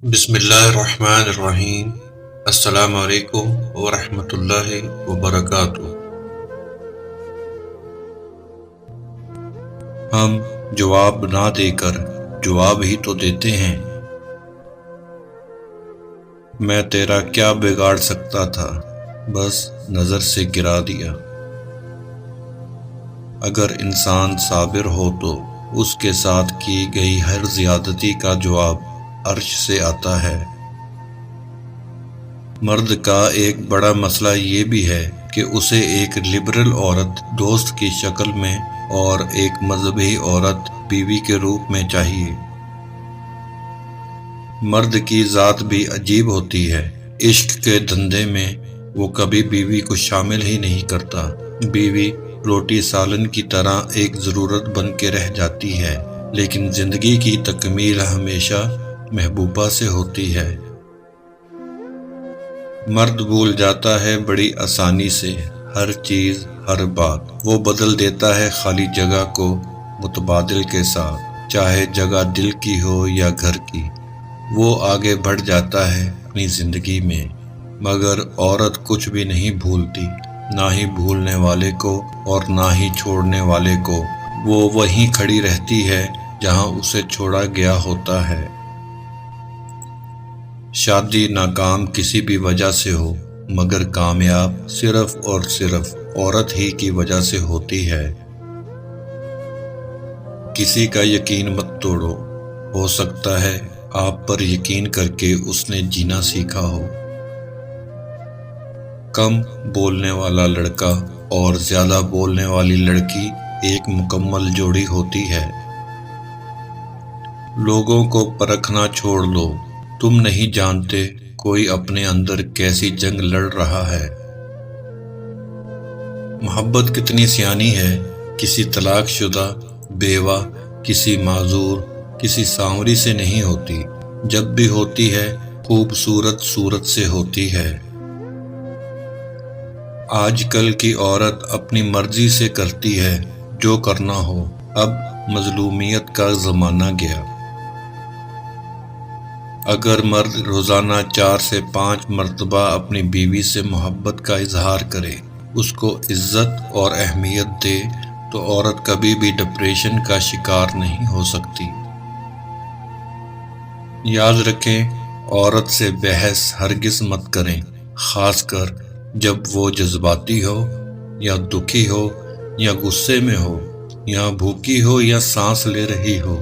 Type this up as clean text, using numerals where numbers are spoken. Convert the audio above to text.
بسم اللہ الرحمن الرحیم۔ السلام علیکم ورحمۃ اللہ وبرکاتہ۔ ہم جواب نہ دے کر جواب ہی تو دیتے ہیں۔ میں تیرا کیا بگاڑ سکتا تھا، بس نظر سے گرا دیا۔ اگر انسان صابر ہو تو اس کے ساتھ کی گئی ہر زیادتی کا جواب عرش سے آتا ہے۔ مرد کا ایک بڑا مسئلہ یہ بھی ہے کہ اسے ایک لبرل عورت دوست کی شکل میں اور ایک مذہبی عورت بیوی کے روپ میں چاہیے۔ مرد کی ذات بھی عجیب ہوتی ہے۔ عشق کے دھندے میں وہ کبھی بیوی کو شامل ہی نہیں کرتا۔ بیوی روٹی سالن کی طرح ایک ضرورت بن کے رہ جاتی ہے، لیکن زندگی کی تکمیل ہمیشہ محبوبہ سے ہوتی ہے۔ مرد بھول جاتا ہے بڑی آسانی سے ہر چیز، ہر بات۔ وہ بدل دیتا ہے خالی جگہ کو متبادل کے ساتھ، چاہے جگہ دل کی ہو یا گھر کی۔ وہ آگے بڑھ جاتا ہے اپنی زندگی میں، مگر عورت کچھ بھی نہیں بھولتی، نہ ہی بھولنے والے کو اور نہ ہی چھوڑنے والے کو۔ وہ وہیں کھڑی رہتی ہے جہاں اسے چھوڑا گیا ہوتا ہے۔ شادی ناکام کسی بھی وجہ سے ہو، مگر کامیاب صرف اور صرف عورت ہی کی وجہ سے ہوتی ہے۔ کسی کا یقین مت توڑو، ہو سکتا ہے آپ پر یقین کر کے اس نے جینا سیکھا ہو۔ کم بولنے والا لڑکا اور زیادہ بولنے والی لڑکی ایک مکمل جوڑی ہوتی ہے۔ لوگوں کو پرکھنا چھوڑ دو، تم نہیں جانتے کوئی اپنے اندر کیسی جنگ لڑ رہا ہے۔ محبت کتنی سیانی ہے، کسی طلاق شدہ بیوہ، کسی معذور، کسی سانوری سے نہیں ہوتی۔ جب بھی ہوتی ہے خوبصورت صورت سے ہوتی ہے۔ آج کل کی عورت اپنی مرضی سے کرتی ہے جو کرنا ہو۔ اب مظلومیت کا زمانہ گیا۔ اگر مرد روزانہ 4 سے 5 مرتبہ اپنی بیوی سے محبت کا اظہار کرے، اس کو عزت اور اہمیت دے، تو عورت کبھی بھی ڈپریشن کا شکار نہیں ہو سکتی۔ یاد رکھیں، عورت سے بحث ہرگز مت کریں، خاص کر جب وہ جذباتی ہو یا دکھی ہو یا غصے میں ہو یا بھوکی ہو یا سانس لے رہی ہو۔